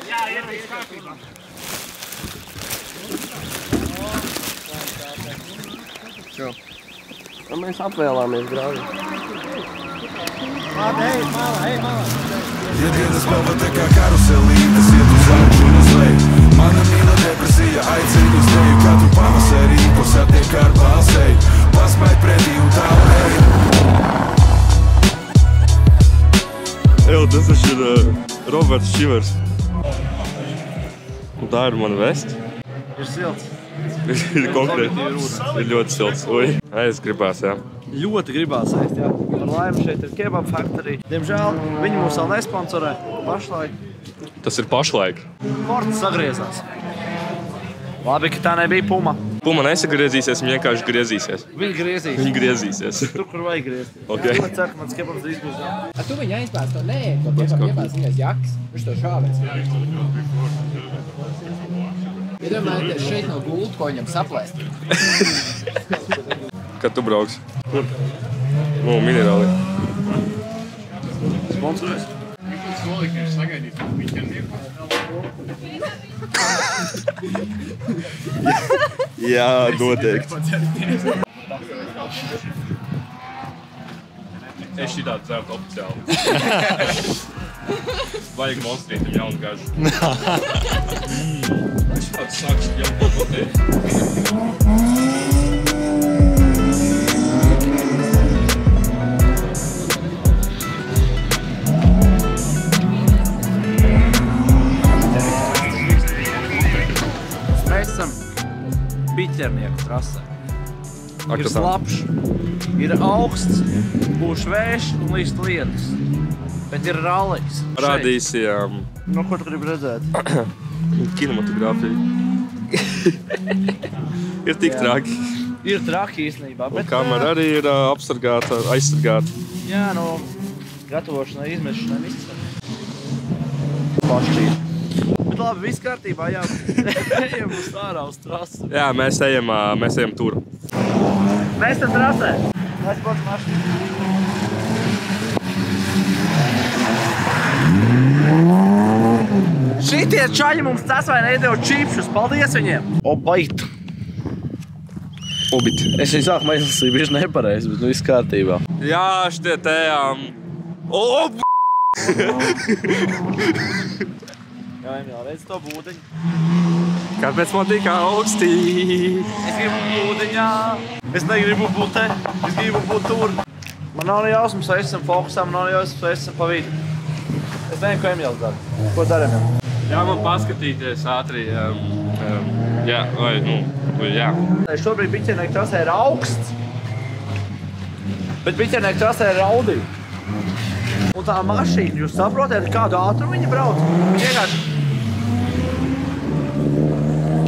Jā, iet kārtībā. Čau. Mēs apvēlāmies grāvi. Labi, ej, malā. Ja dienas pavada kā karuselī, tas iet uz augšu un uz leju. Mana mīla depresija aicina uz teju katru pavasarī, ko satiek ar balsēju. Pasmaid pretī un tālu ej. Tas taču ir Roberts Šivers. Un tā ir mana vesta. Ir silts. Ir konkrēti. Ir ļoti silts. Ui, es gribās, jā. Ļoti gribās ēst, jā. Par laimi šeit ir Kebab Factory. Diemžēl viņi mūs vēl nesponsorē pašlaik. Tas ir pašlaik. Ports sagriezās. Labi, ka tā nebija Puma. Puma nesagriezīsies, viņa vienkārši griezīsies. Viņi griezīsies. Tur, kur vajag griezties. Okay. Es ceru, ka mans kebabs drīz būs jā. Tu viņu aizpēc to nē, to kebab iepēc viņas jakas. Viņš to šāvēs. Iedomājieties, šeit nav gultu, ko viņam saplēst. Kad tu brauks? Kur? Minerāli. Sponsorēs. Jā, noteikti. Es šitādu dzertu oficiāli. Vajag monstrītam jaunu gažu. Es šitādu sākšu jaunu potēju. Piķernieku trasē. Ir tā. slapš, ir augsts, būs vējš un līst lietus. Bet ir rallijs. Rādīsījām. Nu, ko tu gribi redzēt? Kinematogrāfiju. Ir tik traki. Ir traki īstenībā. Un kamera arī ir apsargāta, aizsargāta. Jā, no gatavošanai, izmešanai viss. Pašķīt. Bet labi, viss kārtībā, jā. Ejam uz ārā uz trasi. Jā, mēs ejam tur. Mēs tam trasē. Mēs pats mašīnu. Šitie čaļi mums tas vai neiedeva čīpšus. Paldies viņiem. Obait. Obit. Es viņu sākumā izlasīju, bieži nepareizi, bet nu viss kārtībā. Jā, šitie te... Jā, Emīl, redz to būdeņu. Kāpēc man tik augstī? Es gribu būdeņā. Es negribu būt te. Es gribu būt tur. Man nav jausmas, vai esam fokusā, man nav jausmas, vai esam pa vidu. Es nezinu, ko Emīls dara. Ko dara Emīl? Jā, man paskatīties ātri. Jā, jā. Šobrīd piķernieku trasē ir augsts. Bet piķernieku trasē ir Audi. Un tā mašīna, jūs saprotat, kādu ātrumu viņi brauc? Vienkārši...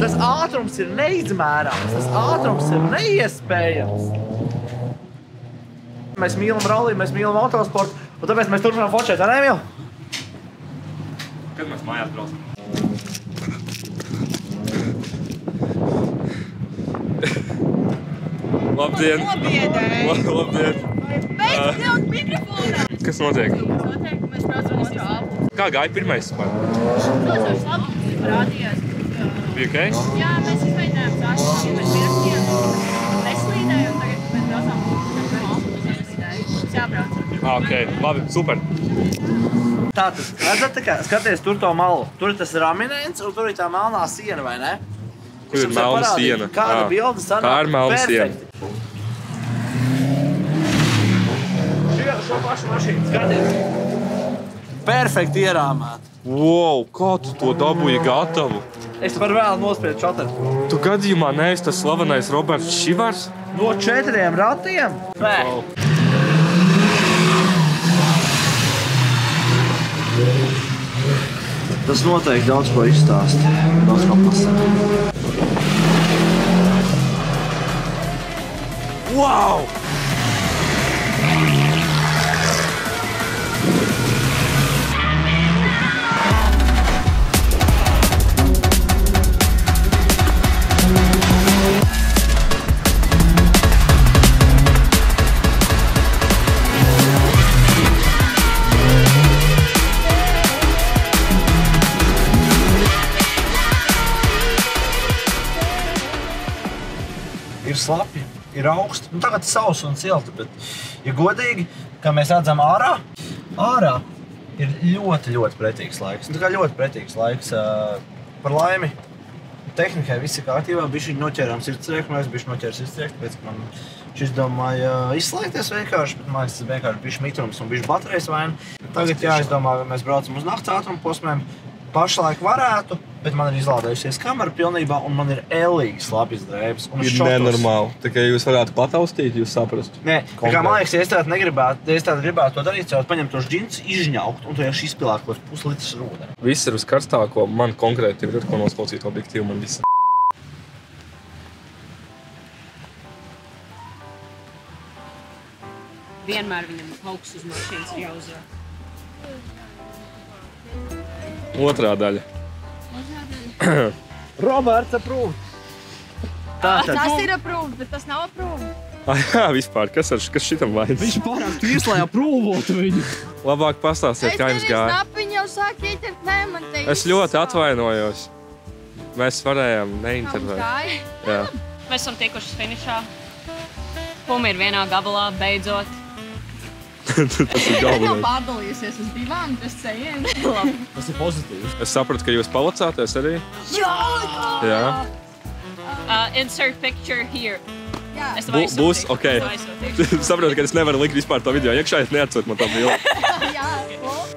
Tas ātrums ir neizmērāms, tas ātrums ir neiespējams. Mēs mīlam ralliju, mēs mīlam autosportu, un tāpēc mēs turpinām fočēt, vai ne, Emīl? Kad mēs mājās braucam? Labdien! Labdien! Beidz kļūt mikrofonā! Kas notiek? Notiek, ka mēs braucam uz tālu. Kā gāja pirmais spēr? Protams, labi parādījās. Bija okei? Jā, mēs izmēģinājām sākt, mēs pierakstījām neslīdēju, un tagad mēs braucām mums jābrauc. Okei, labi, super. Tātad, redzat, tā kā skaties tur to malu. Tur ir tas raminēns, un tur ir tā melnā siena, vai ne? Kur ir melna siena? Kāda bilde sanāk? Tā ir melna siena. Šo pašu mašīnu, skaties. Perfekti ierāmēt. Wow, kā tu to dabūji gatavu? Es par vēlu nospiedu šoteru. Tu gadījumā neesi tas slavenais Roberts Šivars? No 4 ratiem? Nē. Wow. Tas noteikti daudz ko izstāst. Daudz ko pasaka. Wow! slapji, ir augsti. Nu, tagad sauss un silti, bet, ja godīgi, kā mēs redzam ārā ir ļoti, ļoti pretīgs laiks. Tā kā ļoti pretīgs laiks. Par laimi, tehnikai viss ir kārtībā, bišķi noķērām sirdsrieku, mēs bišķi noķēra sirdsrieku, tāpēc, ka man šis domāja izslēgties vienkārši, bet man tas vienkārši bišķi mitrums un bišķi baterijas vaina. Tagad jāizdomā, vai mēs braucam uz nakts ātrumu posmiem. Pašlaik varētu, bet man ir izlādējusies kamera pilnībā un man ir ellīgi slapjas drēbes. Ir nenormāli. Tā kā jūs varētu pataustīt, jūs saprastu. Nē, tā kā man liekas, ja es tādu gribētu to darīt, jau paņemt tos džinsus, izžņaukt un to jau izpilāt kaut puslitrs ar ūdeni. Viss ir uz karstāko, man konkrēti ir ko nosklausīt objektīvu, man viss. Vienmēr viņam augsts uz mašīnas ir jāuzvar. Otrā daļa. Roberts approve. Tas ir approved, bet tas nav approved. Jā, vispār, kas šitam vainas? Viņš pārāk tīs, lai aprūvotu viņu. Labāk pastāstiet, kā jums gāja. Snapiņu jau sāk ieķert, nē, man te Es ļoti atvainojos. Mēs varējām neintervēt. Jā. Mēs esam tiekuši finišā. Pumi ir vienā gabalā, beidzot. Tas ir galvenais. Pārdalījusies uz divām, tas ceļiem. Tas ir pozitīvs. Es sapratu, ka jūs palicāties arī. Jā. Insert picture here. Būs, ok. Sapratu, ka es nevaru likt vispār to video iekšā, ja neatsūt man tā bildi.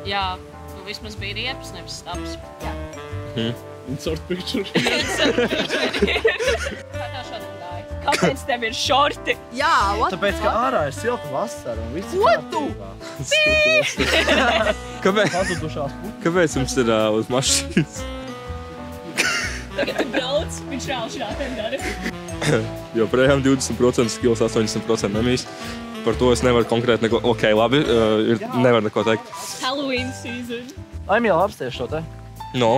Jā, nu vismaz bija riepas, nevis stabs. Insert picture. Kā tā šādi gāja? Kāpēc tev ir šorti? Jā, Tāpēc, ka ārā ir silta vasara un viss ir Kāpēc jums ir uz mašīnas? Tagad tu brauc, viņš vēl šādi dara. Joprojām 20% skills, 80% nemīs. Par to es nevaru konkrēti neko... Ok, labi, nevaru neko teikt. Halloween season. Aimīla apsties šo te. No.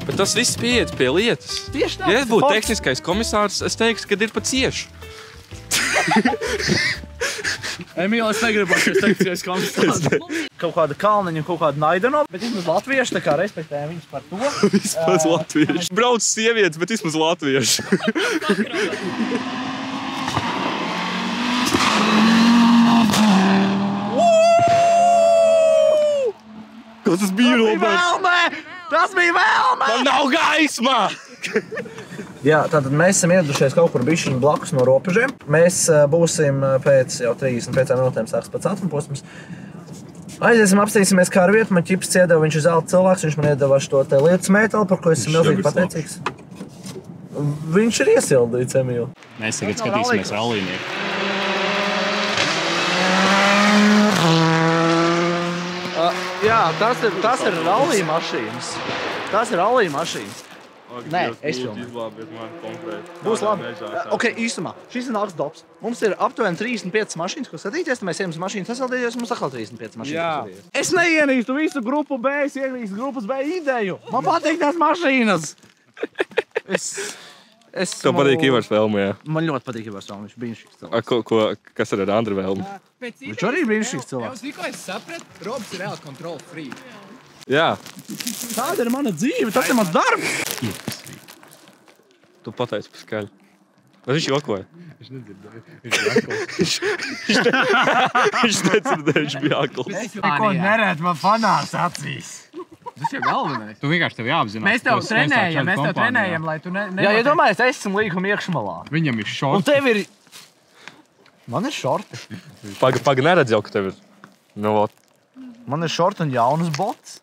Bet tas viss pieiet pie lietas. Tieši tā. Ja es būtu tehniskais komisārs, es teiktu, ka ir pa ciešu. Emīl, es negribu šis tehniskais komisārs. Kaut kāda kalniņa, kaut kāda naidano, bet vismaz latvieši tā kā respektēja viņus par to. Vismaz latvieši. Brauc sievietes, bet vismaz latvieši. Kas tas bija, Robert? Tas bija vēlme! Man nav gaisma! Jā, tātad mēs esam ieradušies kaut kur bišķiņu blakus no robežiem. Mēs būsim pēc jau 35 minūtēm sāks pēc ātrumposms. Aiziesim, apstīsimies kā ar vietu. Man ķips ciedeva, viņš ir zelta cilvēks, viņš man iedeva šo te lietas mēteli, par ko esmu milzīgi pateicīgs. Viņš ir iesildīts, Emīl. Mēs tagad skatīsimies rallīnieku. Jā, tas ir rallija mašīnas. Tas ir rallija mašīnas. Nē, es filmu. Būs labi. Ok, īstumā, šis ir nāks dops. Mums ir aptuveni 35 mašīnas, ko skatīties, tad mēs ejam uz mašīnas sasaldīties, mums atkal 35 mašīnas, ko skatīties. Es neienīstu visu grupu B, es ienīstu grupas B ideju. Man patīk tās mašīnas. Tev patīk Ivars Velmu, jā? Man ļoti patīk Ivars Velmu, viņš ir brīnišķīgs cilvēks. Kas ir ar Andri Velmu? Viņš arī ir brīnišķīgs cilvēks. Tikko es sapratu, Robs ir reāli control free. Jā. Tāda ir mana dzīve, tas ir mans darbs. Tu pateici par skaļu. Vai viņš jokoja? Viņš nedzirdēja. Viņš nedzirdēja, viņš bija akls. Neko nerēt man fanās acīs. Tas ir galvenais. Tu vienkārši tev jāapzinās. Mēs tev trenējam, lai tu ne... Jā, ja domājies, es esmu līguma iekšmalā. Viņam ir Un šorti. tev ir... Man ir šorti. Paga neredz jau, ka tev ir. Nu, vot. Man ir šorti un jaunas bots.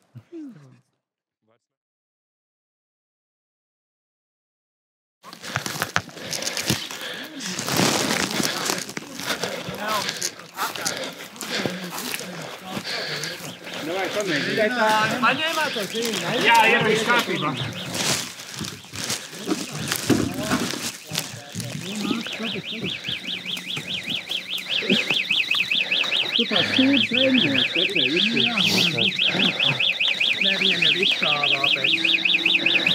Jā, ir viss kārtībā. Tu tā stūrs rendies, teklē, visu. Nē, viņam jau izšāvā pēc.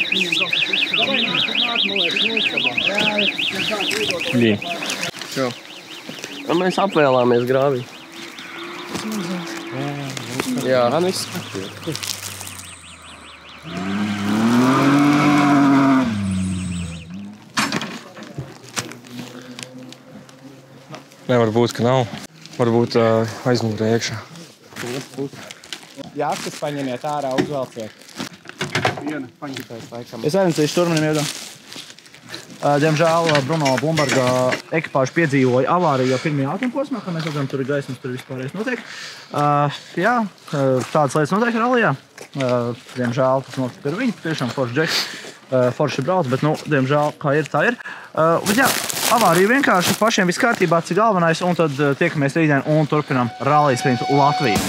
Viņam kaut kas izšāvā. Vai nāk, man liekas, noskabā. Jā, Čo? Mēs apvēlāmies grāvī. Jā, viss. Nevar būt, ka nav. Varbūt aizmugurē iekšā. Jāskas paņemiet ārā, uzvelciet. Viena paņemtais laikam. Es aizniecīšu turmanim iedu. Diemžēl Bruno Blumberga ekipāžu piedzīvoja avāriju jau pirmajā ātrumposmā, kā mēs redzam, tur ir gaismas, tur vispārējais notiek. Jā, tādas lietas notiek rallijā. Diemžēl tas notiek ar viņu, tiešām forši džeks, forši brauc, bet, nu, diemžēl, kā ir, tā ir. Bet jā, avārija vienkārši pašiem viss kārtībā, cik galvenais, un tad tiekamies rītdien un turpinām rallija sprintu Latviju.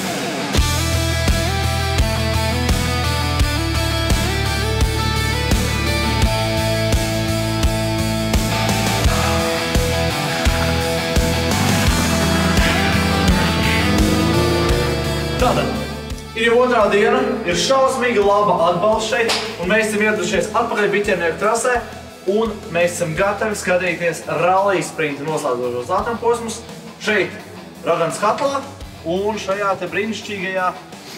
Tātad, ir jau otrā diena, ir šausmīgi laba atbalsts šeit, un mēs esam ieradušies atpakaļ Biķernieku trasē, un mēs esam gatavi skatīties rallija sprinta noslēdzošos ātrumposmus šeit, Raganas katlā, un šajā te brīnišķīgajā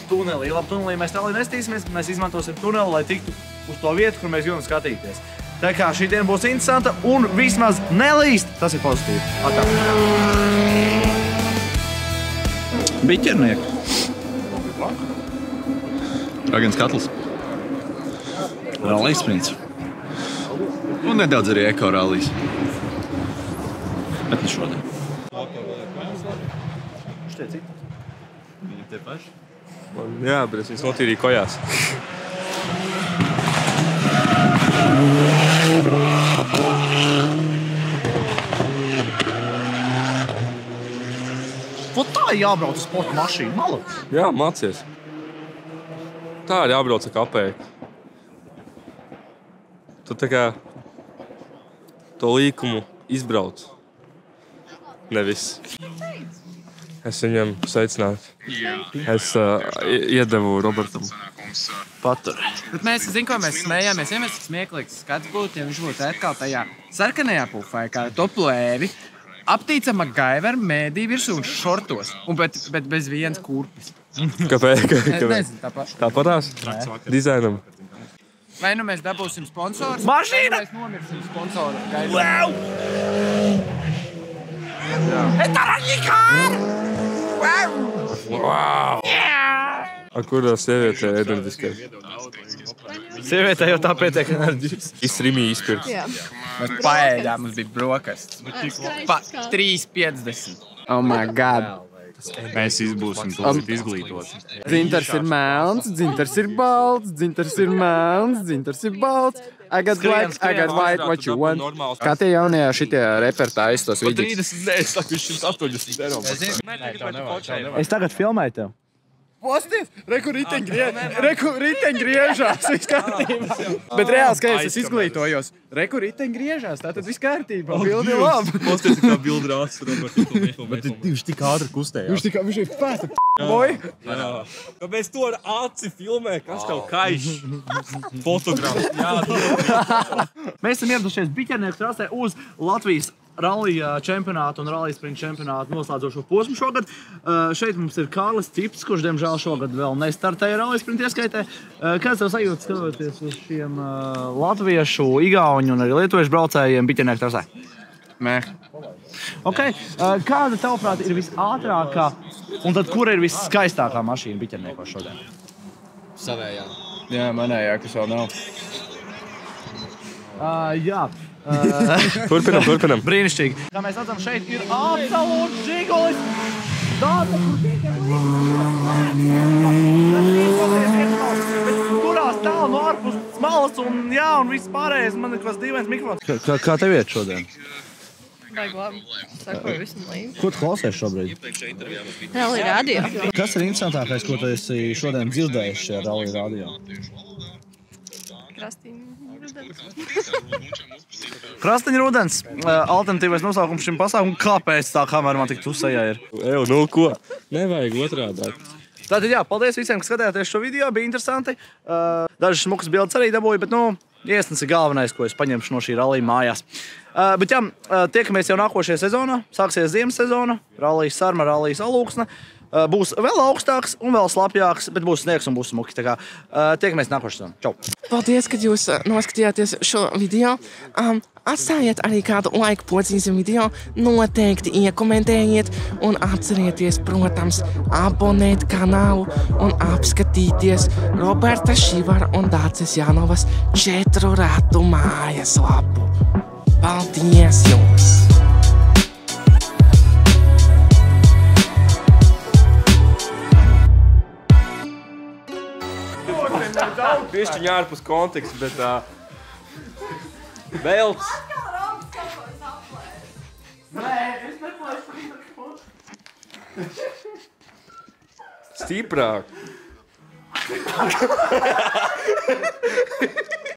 tunelī. Labi, tunelī mēs rallija nestīsimies, bet mēs izmantosim tuneli, lai tiktu uz to vietu, kur mēs gribam skatīties. Tā kā šī diena būs interesanta, un vismaz nelīst, tas ir pozitīvi. Atā. Biķernieku. Raganas katls. Rallija sprints. Un nedaudz arī eko rallijas. Bet ne šodien. Šitie citi? Viņi tie paši? Jā, bet es viņus notīrīju kojās. Vot tā ir jābrauc uz sporta mašīnu, malac. Jā, mācies. Tā ir jābrauc ar kapēju. Tu tā kā to līkumu izbrauc. Nevis. Es viņam sveicinātu. Es iedevu Robertam. Patur. Bet mēs, zin, ko mēs smējāmies, ja mēs smieklīgs skats būtu, ja viņš būtu atkal tajā sarkanajā pufē, kā toplēvi, aptīcama Gaiver mēdī virsū un šortos, un bet bez vienas kurpes. Kāpēc? Es nezinu, tāpat. Tāpatās? Dizainam. Vai nu mēs dabūsim sponsoru, Mašīna! vai mēs nomirsim sponsoru Gaiver. Wow! Ar kurā sievietē enerģiskais? Sievietē jau tā pietiek enerģijas. Izstrimī izpirkt. Mēs paēdām, mums bija brokastis. Pa 3,50. Oh my God. Mēs būsim tūlīt izglītoti. Dzintars ir melns, dzintars ir balts, dzintars ir melns, dzintars ir balts. I got black, I got white, what you want. Kā tie jaunie šitie repertāji tos vidus? 30, es saku, 180 eiro. Es tagad filmēju tev. Posties! Reku riteņ griežās, viss kārtībā. Bet reāli skaidrs, es izglītojos. Reku riteņ griežās, tātad viss kārtībā. Bildi labi. Posties kā bildi rāsts, Robert. Bet viņš tik ātri kustējās. Viņš ir pēta boy. Kāpēc to ar aci filmē? Kas tev kaiš? Fotogrāfs. Mēs esam ieradušies Biķernieku trasē uz Latvijas rallija čempionātu un rallija sprinta čempionātu noslēdzošo posmu šogad. Šeit mums ir Kārlis Cips, kurš, diemžēl, šogad vēl nestartēja rallija sprinta ieskaitē. Kāds tev sajūta skatoties uz šiem latviešu, igauņu un arī lietuviešu braucējiem Biķernieku trasē? Mē. Ok. Kāda, tavuprāt, ir visātrākā un tad kura ir visskaistākā mašīna Biķerniekos šodien? Savējā. Jā, manējā, kas vēl nav. Jā. Turpinam. Brīnišķīgi. Kā mēs redzam, šeit ir absolūts žigulis. Tāda, kurā stāv no ārpus smalas un jā, un viss pārējais. Man ir kāds dīvains mikrofons. Kā tev iet šodien? Baigi labi. Sakoju visu līdzi. Ko tu klausies šobrīd? Rallija radio. Kas ir interesantākais, ko tu esi šodien dzirdējis šajā rallija radio? Krastiņa rudens. Alternatīvais nosaukums šim pasākumam. Kāpēc tā kamera man tik tusējā ir? Eju, nu ko? Nevajag otrādāk. Tātad jā, paldies visiem, kas skatījāties šo video. Bija interesanti. Dažas smukas bildes arī dabūju, bet, nu, iesnes ir galvenais, ko es paņemšu no šī rallija mājās. Bet jā, tiekamies jau nākošajā sezonā. Sāksies ziemas sezona. Rallijas Sarma, rallijas Alūksne. Būs vēl augstāks un vēl slapjāks, bet būs sniegs un būs smuki. Tā kā tiekamies nākošajā sezonā. Čau! Paldies, ka jūs noskatījāties šo video. Atstājiet arī kādu laiku podziņas video, noteikti iekomentējiet un atcerieties, protams, abonēt kanālu un apskatīties Roberta Šivara un Dācis Janovas 4 ratu mājaslapu. Paldies jums! Bišķiņ ārpus konteksta, bet velts. Nē, es neplēšu. Stiprāk.